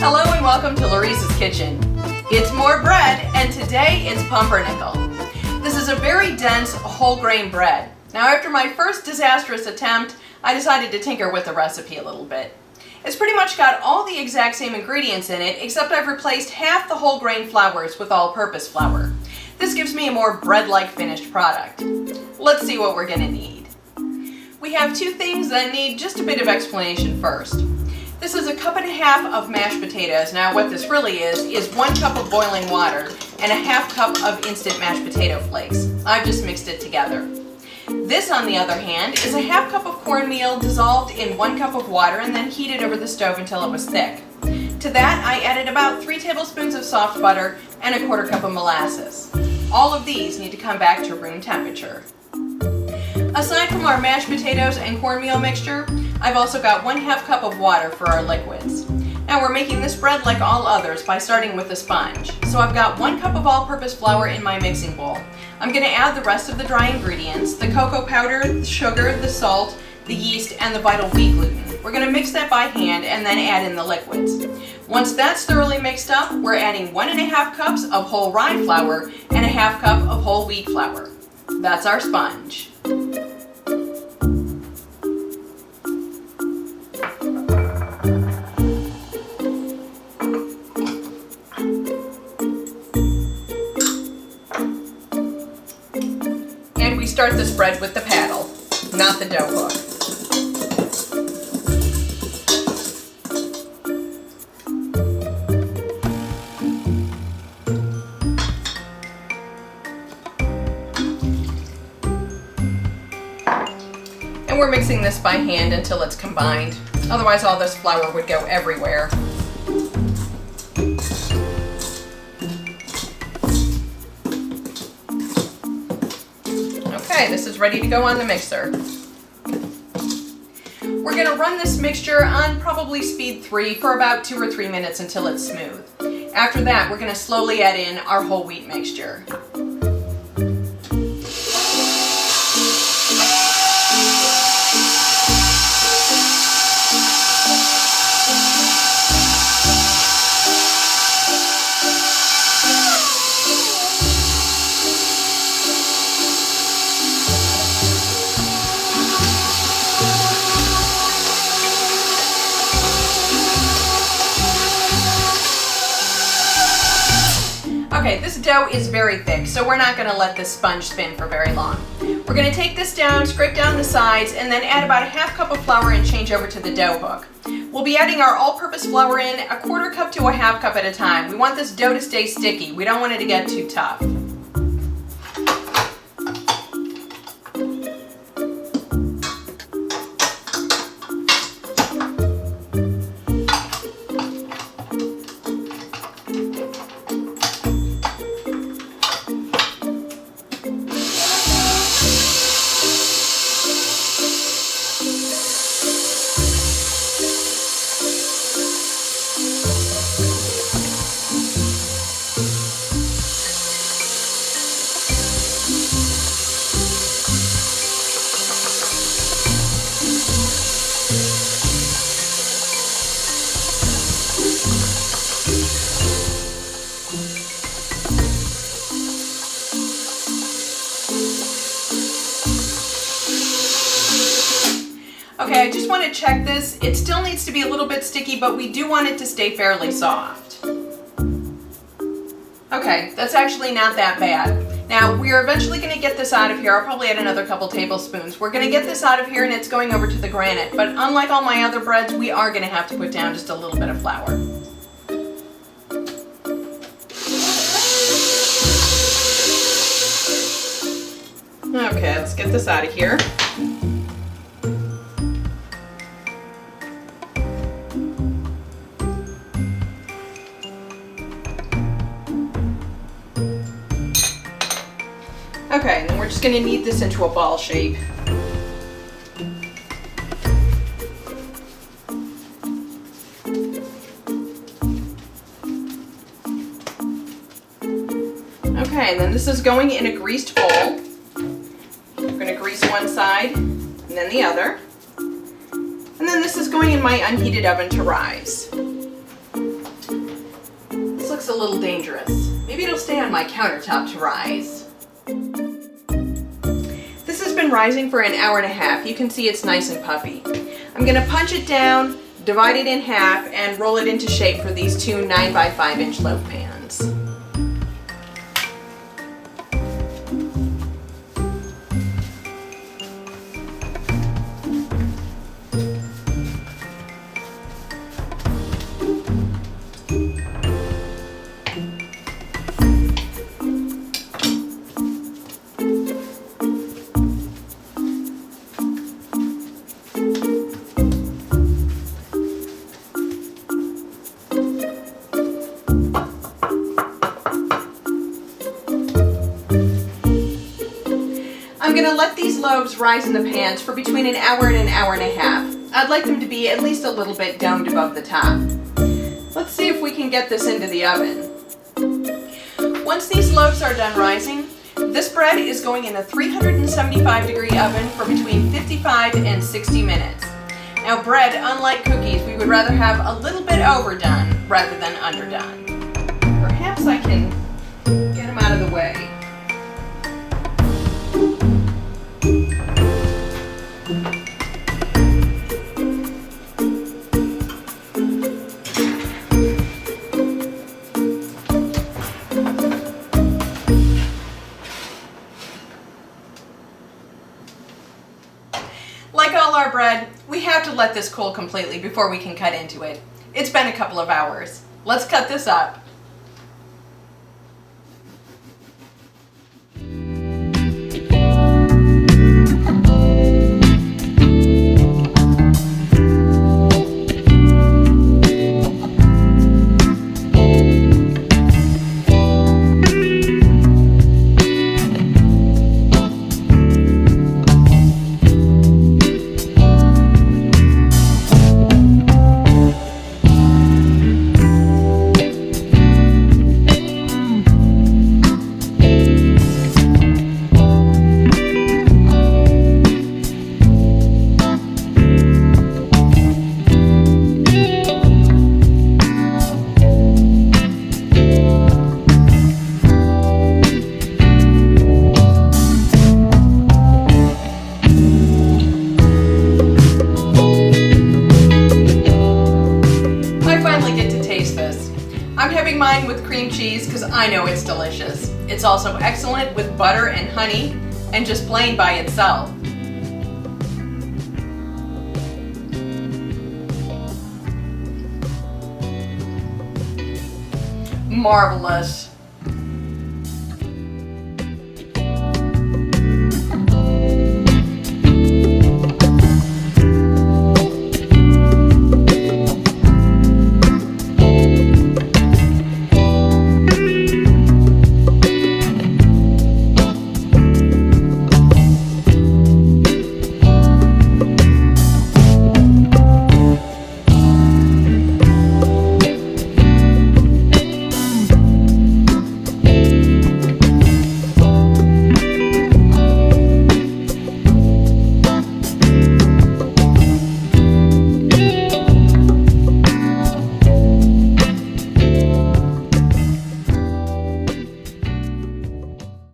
Hello and welcome to Laurice's Kitchen. It's more bread, and today it's pumpernickel. This is a very dense whole grain bread. Now after my first disastrous attempt, I decided to tinker with the recipe a little bit. It's pretty much got all the exact same ingredients in it, except I've replaced half the whole grain flours with all-purpose flour. This gives me a more bread-like finished product. Let's see what we're going to need. We have two things that need just a bit of explanation first. This is 1.5 cups of mashed potatoes. Now what this really is 1 cup of boiling water and 1/2 cup of instant mashed potato flakes. I've just mixed it together. This, on the other hand, is 1/2 cup of cornmeal dissolved in 1 cup of water and then heated over the stove until it was thick. To that, I added about 3 tablespoons of soft butter and 1/4 cup of molasses. All of these need to come back to room temperature. Aside from our mashed potatoes and cornmeal mixture, I've also got 1/2 cup of water for our liquids. Now we're making this bread like all others by starting with a sponge. So I've got 1 cup of all-purpose flour in my mixing bowl. I'm going to add the rest of the dry ingredients, the cocoa powder, the sugar, the salt, the yeast, and the vital wheat gluten. We're going to mix that by hand and then add in the liquids. Once that's thoroughly mixed up, we're adding 1.5 cups of whole rye flour and 1/2 cup of whole wheat flour. That's our sponge. And we start this bread with the paddle, not the dough hook. And we're mixing this by hand until it's combined. Otherwise all this flour would go everywhere. Okay, this is ready to go on the mixer. We're going to run this mixture on probably speed 3 for about 2 or 3 minutes until it's smooth. After that, we're going to slowly add in our whole wheat mixture. Okay, this dough is very thick, so we're not going to let this sponge spin for very long. We're going to take this down, scrape down the sides, and then add about 1/2 cup of flour and change over to the dough hook. We'll be adding our all-purpose flour in 1/4 cup to 1/2 cup at a time. We want this dough to stay sticky. We don't want it to get too tough. Okay, I just want to check this. It still needs to be a little bit sticky, but we do want it to stay fairly soft. Okay, that's actually not that bad. Now, we are eventually going to get this out of here. I'll probably add another couple tablespoons. We're going to get this out of here and it's going over to the granite. But unlike all my other breads, we are going to have to put down just a little bit of flour. Okay, let's get this out of here. Okay, and then we're just going to knead this into a ball shape. Okay, and then this is going in a greased bowl. We're going to grease one side and then the other. And then this is going in my unheated oven to rise. looks a little dangerous. Maybe it'll stay on my countertop to rise. This has been rising for an hour and a half. You can see it's nice and puffy. I'm going to punch it down, divide it in half, and roll it into shape for these two 9 by 5 inch loaf pans. I'm going to let these loaves rise in the pans for between an hour and an hour and a half. I'd like them to be at least a little bit domed above the top. Let's see if we can get this into the oven. Once these loaves are done rising, this bread is going in a 375-degree oven for between 55 and 60 minutes. Now bread, unlike cookies, we would rather have a little bit overdone rather than underdone. Perhaps I can get them out of the way. Like all our bread, we have to let this cool completely before we can cut into it. It's been a couple of hours. Let's cut this up. I'm having mine with cream cheese because I know it's delicious. It's also excellent with butter and honey and just plain by itself. Marvelous.